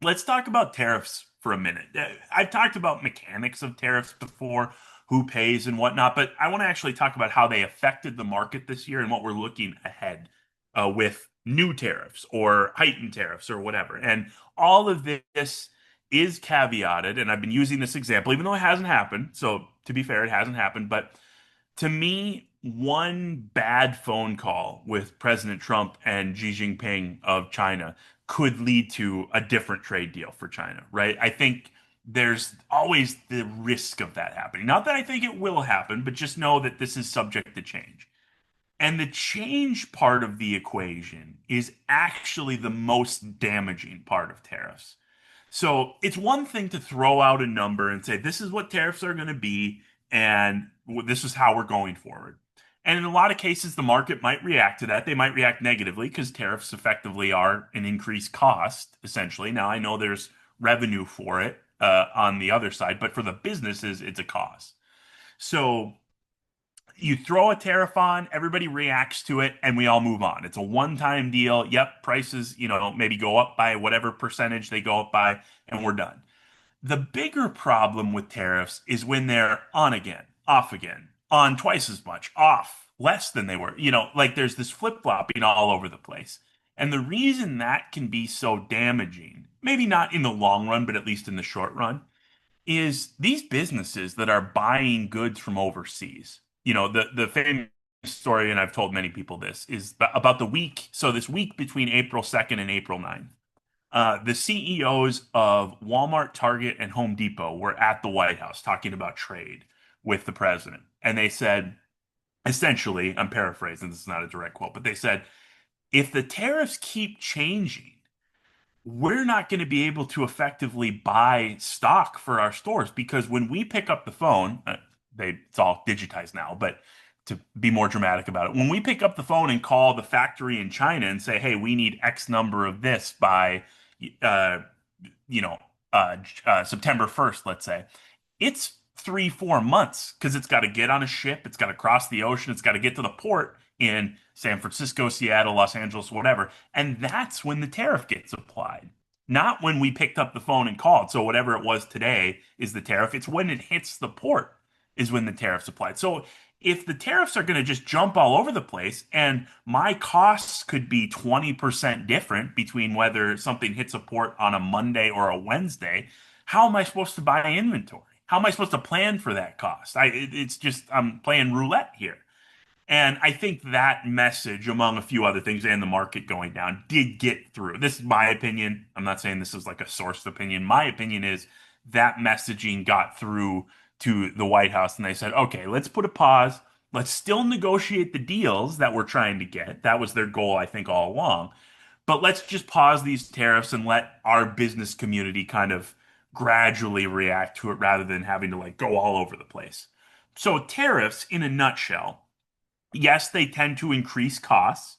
let's talk about tariffs for a minute. I've talked about mechanics of tariffs before, who pays and whatnot, but I want to actually talk about how they affected the market this year and what we're looking ahead with new tariffs or heightened tariffs or whatever. And all of this is caveated, and I've been using this example, even though it hasn't happened. So to be fair, it hasn't happened, but to me, one bad phone call with President Trump and Xi Jinping of China could lead to a different trade deal for China, right? I think there's always the risk of that happening. Not that I think it will happen, but just know that this is subject to change. And the change part of the equation is actually the most damaging part of tariffs. So it's one thing to throw out a number and say, this is what tariffs are going to be, and this is how we're going forward. And in a lot of cases, the market might react to that. They might react negatively because tariffs effectively are an increased cost, essentially. Now, I know there's revenue for it on the other side, but for the businesses, it's a cost. So you throw a tariff on, everybody reacts to it, and we all move on. It's a one-time deal. Yep, prices, maybe go up by whatever percentage they go up by, and we're done. The bigger problem with tariffs is when they're on again, off again, on twice as much, off less than they were. Like there's this flip-flopping all over the place. And the reason that can be so damaging, maybe not in the long run, but at least in the short run, is these businesses that are buying goods from overseas. The famous story, and I've told many people this, is about the week. So this week between April 2nd and April 9th, the CEOs of Walmart, Target, and Home Depot were at the White House talking about trade with the president. And they said, essentially, I'm paraphrasing, this is not a direct quote, but they said, if the tariffs keep changing, we're not going to be able to effectively buy stock for our stores because when we pick up the phone, it's all digitized now, but to be more dramatic about it, when we pick up the phone and call the factory in China and say, "Hey, we need X number of this by, uh, September 1st," let's say, it's 3, 4 months because it's got to get on a ship, it's got to cross the ocean, it's got to get to the port in San Francisco, Seattle, Los Angeles, whatever. And that's when the tariff gets applied. Not when we picked up the phone and called. So whatever it was today is the tariff. It's when it hits the port is when the tariff's applied. So if the tariffs are going to just jump all over the place and my costs could be 20% different between whether something hits a port on a Monday or a Wednesday, how am I supposed to buy inventory? How am I supposed to plan for that cost? It's just I'm playing roulette here. And I think that message, among a few other things, and the market going down, did get through. This is my opinion. I'm not saying this is like a sourced opinion. My opinion is that messaging got through to the White House, and they said, okay, let's put a pause. Let's still negotiate the deals that we're trying to get. That was their goal, I think, all along. But let's just pause these tariffs and let our business community kind of gradually react to it rather than having to like go all over the place. So, tariffs, in a nutshell, yes, they tend to increase costs,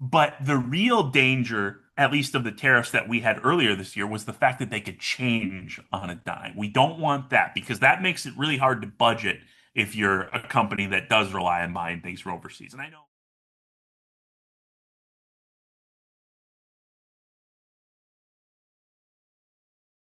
but the real danger, at least of the tariffs that we had earlier this year, was the fact that they could change on a dime. We don't want that because that makes it really hard to budget if you're a company that does rely on buying things from overseas. And I know